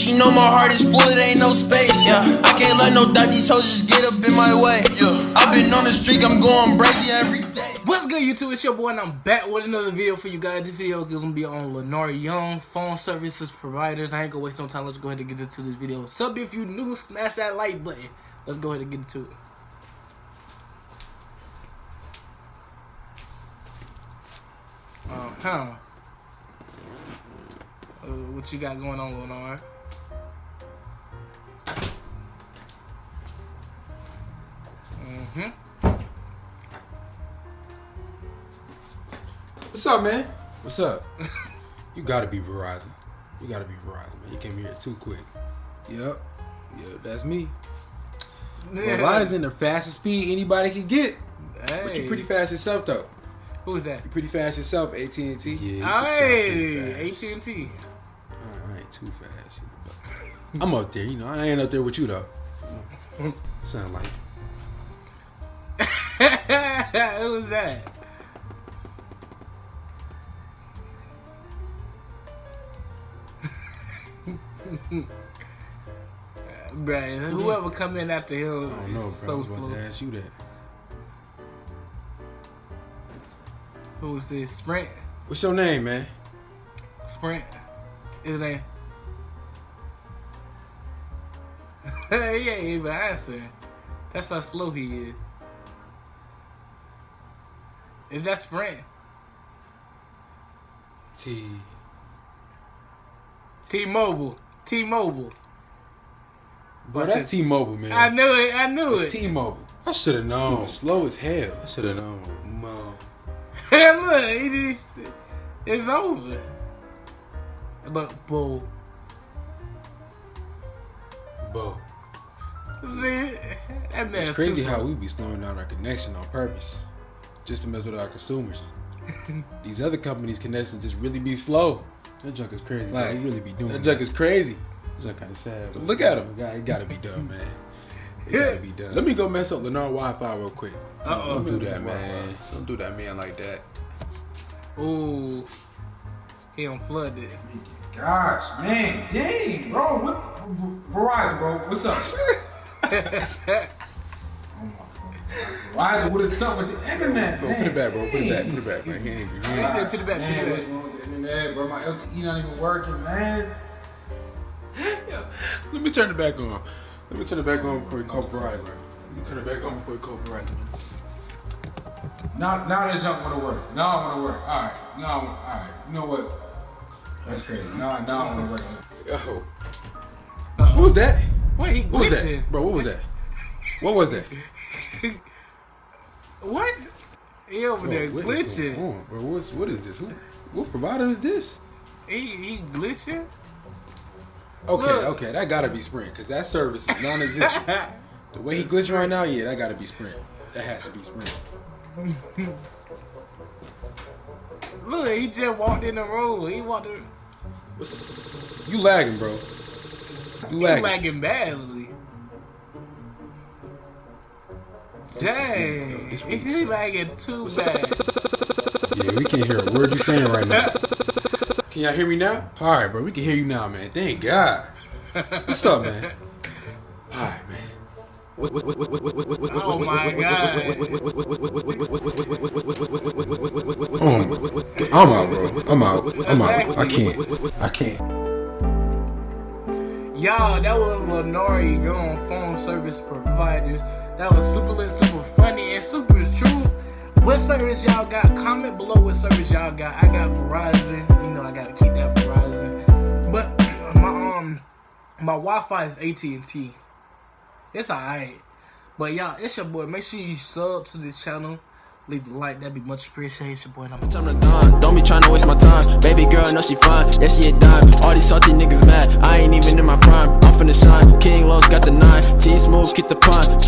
She know my heart is full, it ain't no space. Yeah, I can't let no dodgy soldiers get up in my way. Yeah, I've been on the streak, I'm going crazy every day. What's good, YouTube? It's your boy, and I'm back with another video for you guys. This video is gonna be on Lenarr Young phone services providers. I ain't gonna waste no time. Let's go ahead and get into this video. Sub if you new, smash that like button. Let's go ahead and get into it. What you got going on, Lenarr? What's up, man? What's up? You gotta be Verizon. You gotta be Verizon, man. You came here too quick. Yep, that's me. Yeah. Verizon, the fastest speed anybody can get. Hey. But you're pretty fast yourself, though. Who's that? You're pretty fast yourself, AT&T. Yeah, hey, AT&T. I ain't too fast. You know, I'm up there, you know. I ain't up there with you, though. Sound like. Who was that? Bruh, whoever come in after him I don't know, bro. so I was about slow. to ask you that. Who is this? Sprint? What's your name, man? Sprint. His name. He ain't even answer. That's how slow he is. Is that Sprint? T-Mobile. T-Mobile. Bro, that's T-Mobile, man. I knew it. I knew it. T-Mobile. I should have known. Slow as hell. I should have known. Mom. Look, it's over. Look, bull. Bo. See, that man. It's crazy how we be slowing down our connection on purpose, just to mess with our consumers. These other companies' connections just really be slow. That junk is crazy. Like, they really be doing that. Junk is crazy. That junk kind of sad. But look at him. It gotta be done, man. It gotta be done. Let me go mess up Lenarr Wi-Fi real quick. Don't do that, man. Don't do that, man, like that. Ooh, he unplugged it. Gosh, man, dang, bro. What? Verizon, bro. What's up? Verizon, what is up with the internet, bro? Put it back, bro. Put it back. Put it back, man. He ain't put it back. Put it back. What's wrong with the internet, bro? My LTE not even working, man. Yeah. Let me turn it back on. Let me turn it back on before you call Verizon. Let me turn it back on before you call Verizon. Now that junk wanna work. Now I wanna work. Alright. Alright. You know what? That's crazy. Now I wanna work. Yo. What was that? What he glitching? What was that? Bro, what was that? What was that? What? He over there glitching. Bro, what is this? What provider is this? He glitching? Okay, that gotta be Sprint, cause that service is non-existent. The way he glitching right now, yeah, that gotta be Sprint. That has to be Sprint. Look, he just walked in the road. He walked in. You lagging, bro. You lagging. He lagging badly. Dang, he lagging too bad. Yeah, we can't hear a word you saying right now. Can y'all hear me now? All right, bro, we can hear you now, man. Thank God. What's up, man? All right, man. Oh my God. I'm out, bro. I'm out. I can't. Y'all, that was Lenarr Young phone service providers. That was super lit, super funny, and super true. What service y'all got? Comment below what service y'all got. I got Verizon. You know I gotta keep that Verizon. But my Wi-Fi is AT&T. It's alright. But y'all, it's your boy. Make sure you sub to this channel. Leave a like, that'd be much appreciated. It's your boy, and I'm Don't be trying to waste my time. Baby girl, know she fine. Yeah, she a dime. All these salty niggas mad. I ain't even in my prime. I'm finna shine. King Lowe's got the 9. T-Smooth, keep the pun.